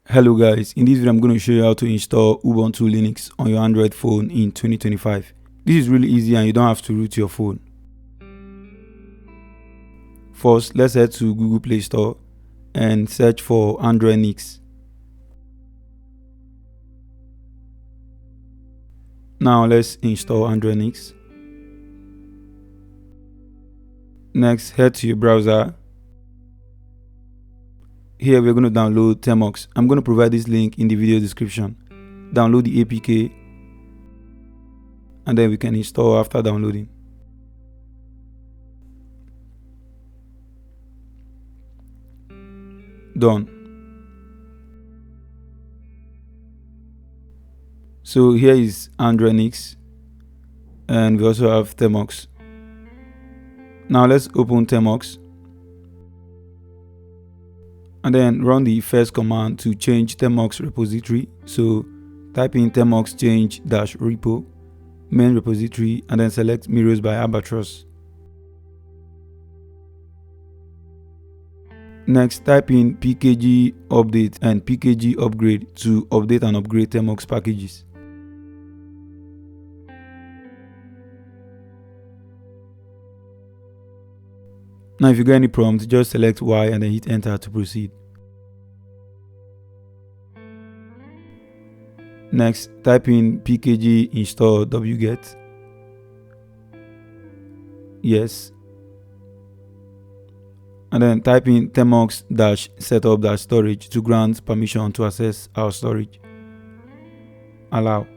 Hello guys, in this video I'm going to show you how to install Ubuntu Linux on your Android phone in 2025. This is really easy and you don't have to root your phone. First, let's head to Google Play Store and search for Androinix. Now let's install Androinix. Next, head to your browser. Here we're going to download Termux. I'm going to provide this link in the video description. Download the APK and then we can install after downloading. Done. So here is Androinix and we also have Termux. Now let's open Termux and then run the first command to change Termux repository. So type in Termux change -repo main repository and then select Mirrors by Albatross. Next, type in pkg update and pkg upgrade to update and upgrade Termux packages. Now if you get any prompt, just select Y and then hit enter to proceed. Next, type in pkg install wget. Yes. And then type in termux-setup-storage to grant permission to access our storage. Allow.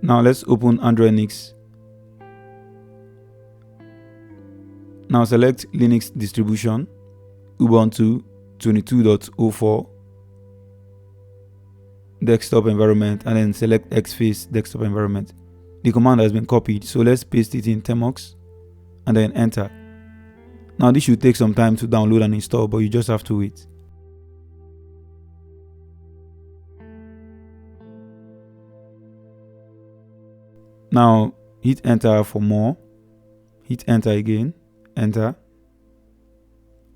Now let's open Androinix. Now select Linux distribution, Ubuntu 22.04, desktop environment, and then select Xface desktop environment. The command has been copied, so let's paste it in Termux and then enter. Now this should take some time to download and install, but you just have to wait. Now hit enter for more. Hit enter again. Enter.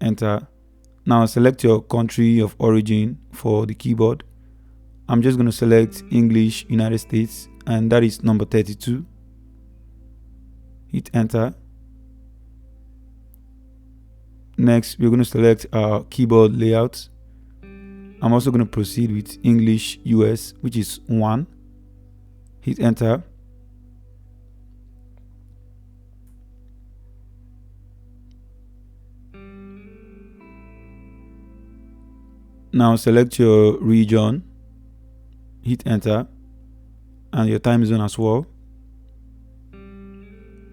Enter. Now select your country of origin for the keyboard. I'm just going to select English United States and that is number 32. Hit enter. Next, we're going to select our keyboard layout. I'm also going to proceed with English US, which is 1. Hit enter. Now select your region. Hit enter. And your time zone as well.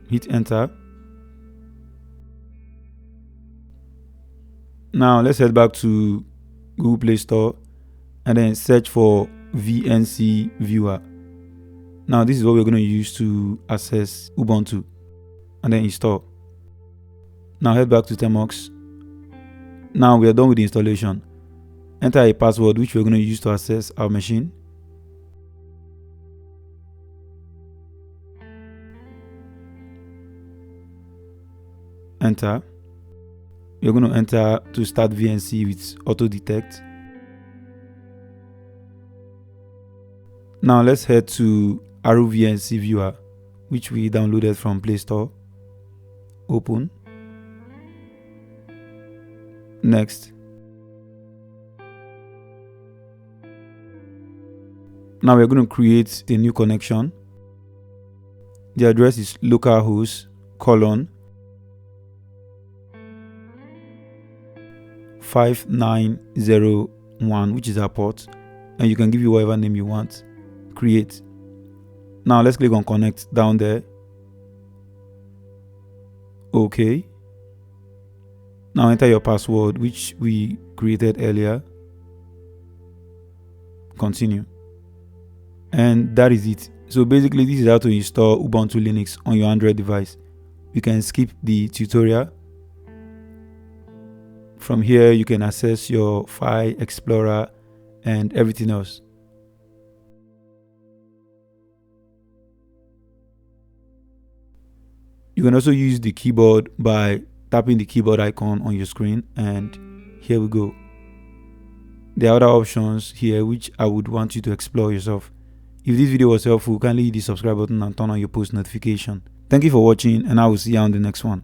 Hit enter. Now let's head back to Google Play Store and then search for VNC Viewer. Now this is what we're going to use to access Ubuntu and then install. Now head back to Termux. Now we are done with the installation. Enter a password which we're going to use to access our machine. Enter. You're going to enter to start VNC with auto detect. Now let's head to Arrow VNC Viewer, which we downloaded from Play Store. Open. Next. Now we're going to create a new connection. The address is localhost : 5901, which is our port, and you can give it whatever name you want. Create. Now let's click on connect down there. Okay. Now enter your password which we created earlier. Continue. And that is it. So basically this is how to install Ubuntu Linux on your Android device. You can skip the tutorial. From here, you can access your File Explorer and everything else. You can also use the keyboard by tapping the keyboard icon on your screen, and here we go. there are other options here which I would want you to explore yourself. If this video was helpful, kindly hit the subscribe button and turn on your post notification. Thank you for watching, and I will see you on the next one.